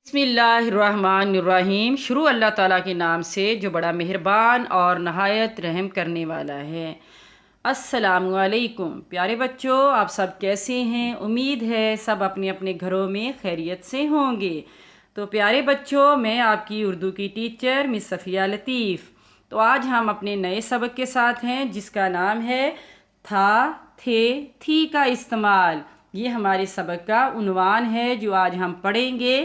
बिस्मिल्लाहिर्रहमानिर्रहीम। शुरू अल्लाह ताला के नाम से जो बड़ा मेहरबान और नहायत रहम करने वाला है। अस्सलामुअलैकुम प्यारे बच्चों, आप सब कैसे हैं? उम्मीद है सब अपने अपने घरों में खैरियत से होंगे। तो प्यारे बच्चों, मैं आपकी उर्दू की टीचर मिस सफ़िया लतीफ़। तो आज हम अपने नए सबक के साथ हैं जिसका नाम है था, थे, थी का इस्तेमाल। ये हमारे सबक का उन्वान है जो आज हम पढ़ेंगे।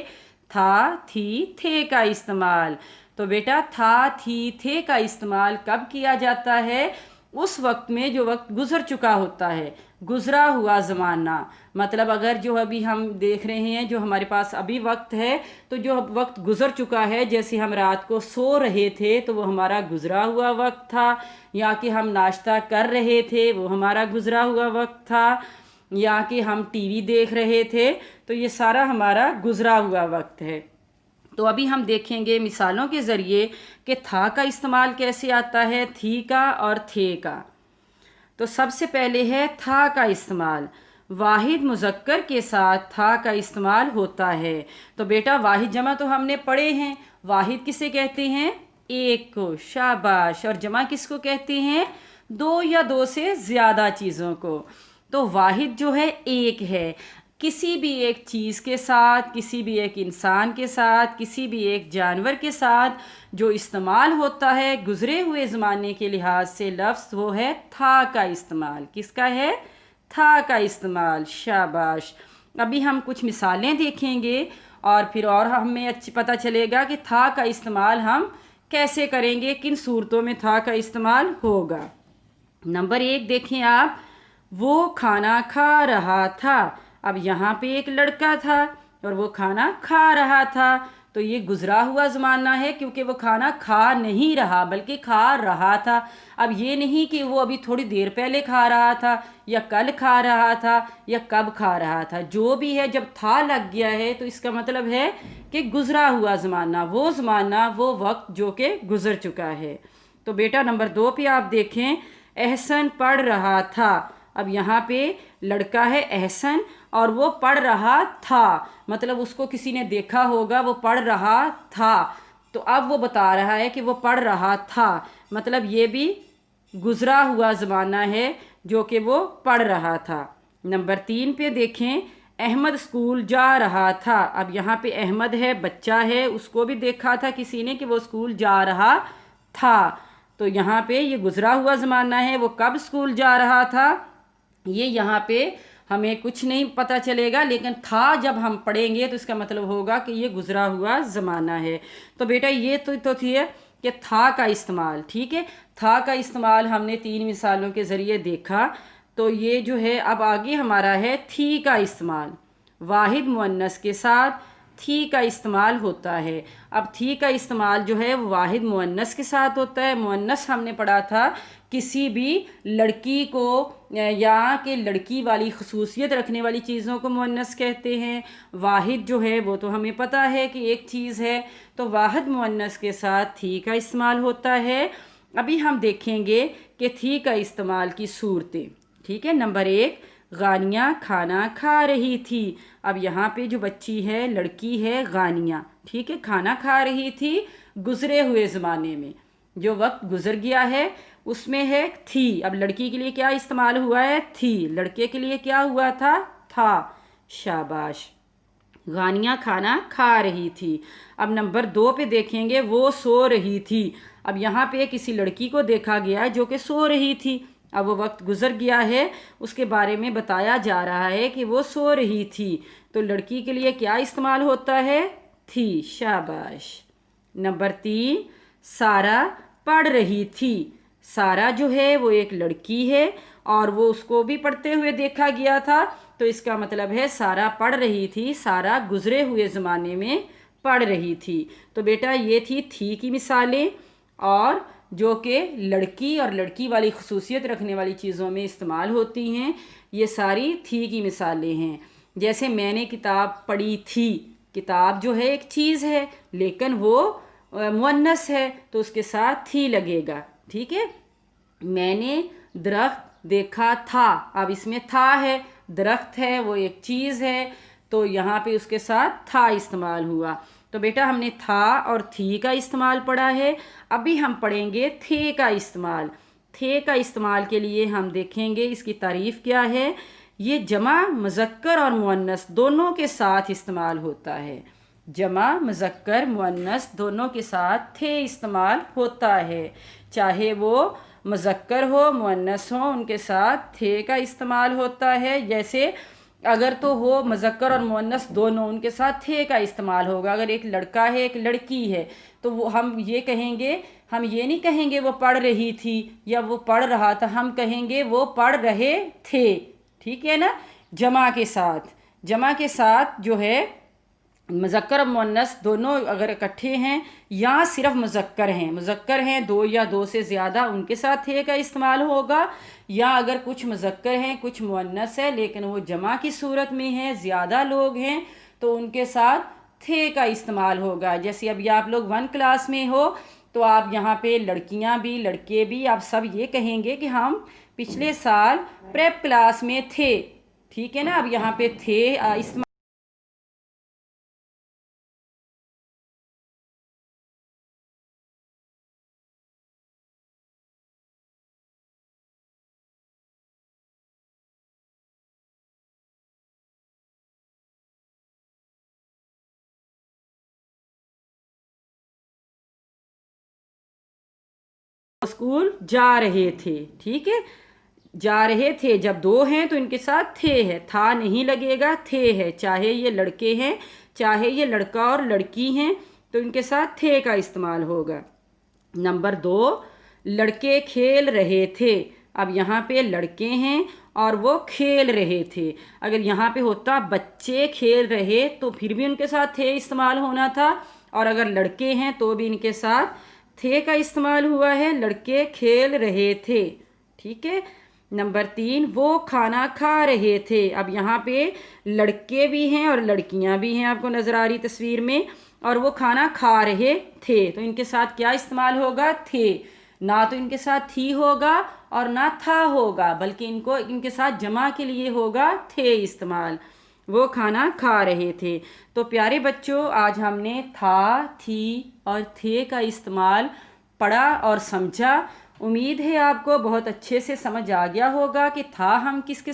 था, थी, थे का इस्तेमाल। तो बेटा, था, थी, थे का इस्तेमाल कब किया जाता है? उस वक्त में जो वक्त गुजर चुका होता है, गुजरा हुआ ज़माना। मतलब अगर जो अभी हम देख रहे हैं, जो हमारे पास अभी वक्त है, तो जो वक्त गुजर चुका है, जैसे हम रात को सो रहे थे तो वो हमारा गुजरा हुआ वक्त था, या कि हम नाश्ता कर रहे थे वो हमारा गुजरा हुआ वक्त था, या कि हम टीवी देख रहे थे, तो ये सारा हमारा गुजरा हुआ वक्त है। तो अभी हम देखेंगे मिसालों के ज़रिए कि था का इस्तेमाल कैसे आता है, थी का और थे का। तो सबसे पहले है था का इस्तेमाल। वाहिद मुज़क्कर के साथ था का इस्तेमाल होता है। तो बेटा, वाहिद जमा तो हमने पढ़े हैं। वाहिद किसे कहते हैं? एक को। शाबाश। और जमा किसको कहते हैं? दो या दो से ज़्यादा चीज़ों को। तो वाहिद जो है एक है। किसी भी एक चीज़ के साथ, किसी भी एक इंसान के साथ, किसी भी एक जानवर के साथ जो इस्तेमाल होता है गुज़रे हुए ज़माने के लिहाज से लफ्ज़, वो है था का इस्तेमाल। किसका है? था का इस्तेमाल। शाबाश। अभी हम कुछ मिसालें देखेंगे और फिर और हमें अच्छी पता चलेगा कि था का इस्तेमाल हम कैसे करेंगे, किन सूरतों में था का इस्तेमाल होगा। नंबर 1 देखें आप। वो खाना खा रहा था। अब यहाँ पे एक लड़का था और वो खाना खा रहा था, तो ये गुजरा हुआ ज़माना है क्योंकि वो खाना खा नहीं रहा बल्कि खा रहा था। अब ये नहीं कि वो अभी थोड़ी देर पहले खा रहा था या कल खा रहा था या कब खा रहा था। जो भी है, जब था लग गया है तो इसका मतलब है कि गुजरा हुआ ज़माना, वो ज़माना, वो वक्त जो कि गुजर चुका है। तो बेटा, नंबर 2 पे आप देखें। एहसन पढ़ रहा था। अब यहाँ पे लड़का है एहसन और वो पढ़ रहा था, मतलब उसको किसी ने देखा होगा, वो पढ़ रहा था। तो अब वो बता रहा है कि वो पढ़ रहा था, मतलब ये भी गुजरा हुआ ज़माना है जो कि वो पढ़ रहा था। नंबर 3 पे देखें। अहमद स्कूल जा रहा था। अब यहाँ पे अहमद है, बच्चा है, उसको भी देखा था किसी ने कि वो स्कूल जा रहा था। तो यहाँ पे ये गुजरा हुआ ज़माना है। वो कब स्कूल जा रहा था ये यहाँ पे हमें कुछ नहीं पता चलेगा, लेकिन था जब हम पढ़ेंगे तो इसका मतलब होगा कि ये गुजरा हुआ ज़माना है। तो बेटा, ये तो थी कि था का इस्तेमाल। ठीक है, था का इस्तेमाल हमने 3 मिसालों के ज़रिए देखा। तो ये जो है, अब आगे हमारा है थी का इस्तेमाल। वाहिद मुअन्नस के साथ थी का इस्तेमाल होता है। अब थी का इस्तेमाल जो है वो वाहिद मुअन्नस के साथ होता है। मुअन्नस हमने पढ़ा था किसी भी लड़की को या कि लड़की वाली खसूसियत रखने वाली चीज़ों को मुअन्नस कहते हैं। वाहिद जो है वो तो हमें पता है कि एक चीज़ है, तो वाहिद मुअन्नस के साथ थी का इस्तेमाल होता है। अभी हम देखेंगे कि थी का इस्तेमाल की सूरतें। ठीक है, नंबर 1, गानिया खाना खा रही थी। अब यहाँ पे जो बच्ची है, लड़की है गानिया, ठीक है, खाना खा रही थी गुजरे हुए ज़माने में। जो वक्त गुजर गया है उसमें है थी। अब लड़की के लिए क्या इस्तेमाल हुआ है? थी। लड़के के लिए क्या हुआ था। शाबाश। गानिया खाना खा रही थी। अब नंबर 2 पे देखेंगे। वो सो रही थी। अब यहाँ पे किसी लड़की को देखा गया जो कि सो रही थी। अब वो वक्त गुजर गया है, उसके बारे में बताया जा रहा है कि वो सो रही थी। तो लड़की के लिए क्या इस्तेमाल होता है? थी। शाबाश। नंबर 3, सारा पढ़ रही थी। सारा जो है वो एक लड़की है और वो उसको भी पढ़ते हुए देखा गया था, तो इसका मतलब है सारा पढ़ रही थी, सारा गुजरे हुए ज़माने में पढ़ रही थी। तो बेटा, ये थी की मिसालें, और जो कि लड़की और लड़की वाली खसूसियत रखने वाली चीज़ों में इस्तेमाल होती हैं, ये सारी थी की मिसालें हैं। जैसे मैंने किताब पढ़ी थी। किताब जो है एक चीज़ है, लेकिन वो मुअन्नस है तो उसके साथ थी लगेगा। ठीक है। मैंने दरख्त देखा था। अब इसमें था है, दरख्त है वो एक चीज़ है, तो यहाँ पे उसके साथ था इस्तेमाल हुआ। तो बेटा हमने था और थी का इस्तेमाल पढ़ा है। अभी हम पढ़ेंगे थे का इस्तेमाल। थे का इस्तेमाल के लिए हम देखेंगे इसकी तारीफ़ क्या है। ये जमा मुज़क्कर और मुअन्नस दोनों के साथ इस्तेमाल होता है। जमा मुज़क्कर मुअन्नस दोनों के साथ थे इस्तेमाल होता है। चाहे वो मुज़क्कर हो मुअन्नस हो, उनके साथ थे का इस्तेमाल होता है। जैसे अगर तो हो मुज़क्कर और मुअन्नस दोनों, उनके साथ थे का इस्तेमाल होगा। अगर एक लड़का है एक लड़की है तो वो हम ये कहेंगे, हम ये नहीं कहेंगे वो पढ़ रही थी या वो पढ़ रहा था, हम कहेंगे वो पढ़ रहे थे। ठीक है ना। जमा के साथ जो है मुज़क्कर और मुअन्नस दोनों अगर इकट्ठे हैं या सिर्फ मुज़क्कर हैं दो या दो से ज़्यादा, उनके साथ थे का इस्तेमाल होगा। या अगर कुछ मुज़क्कर हैं कुछ मुअन्नस है लेकिन वो जमा की सूरत में है, ज़्यादा लोग हैं, तो उनके साथ थे का इस्तेमाल होगा। जैसे अभी आप लोग 1 क्लास में हो तो आप यहाँ पे लड़कियाँ भी लड़के भी आप सब ये कहेंगे कि हम पिछले साल प्रेप क्लास में थे। ठीक है ना। अब यहाँ पे थे इस्तेमाल स्कूल जा रहे थे। ठीक है। जा रहे थे, जब दो हैं तो इनके साथ थे है, था नहीं लगेगा, थे है। चाहे ये लड़के हैं चाहे ये लड़का और लड़की हैं तो इनके साथ थे का इस्तेमाल होगा। नंबर 2, लड़के खेल रहे थे। अब यहाँ पे लड़के हैं और वो खेल रहे थे। अगर यहाँ पे होता बच्चे खेल रहे तो फिर भी उनके साथ थे इस्तेमाल होना था, और अगर लड़के हैं तो भी इनके साथ थे का इस्तेमाल हुआ है। लड़के खेल रहे थे। ठीक है। नंबर 3, वो खाना खा रहे थे। अब यहाँ पे लड़के भी हैं और लड़कियाँ भी हैं, आपको नज़र आ रही तस्वीर में, और वो खाना खा रहे थे तो इनके साथ क्या इस्तेमाल होगा, थे। ना तो इनके साथ थी होगा और ना था होगा, बल्कि इनके साथ जमा के लिए होगा थे इस्तेमाल। वो खाना खा रहे थे। तो प्यारे बच्चों, आज हमने था, थी और थे का इस्तेमाल पढ़ा और समझा। उम्मीद है आपको बहुत अच्छे से समझ आ गया होगा कि था हम किसके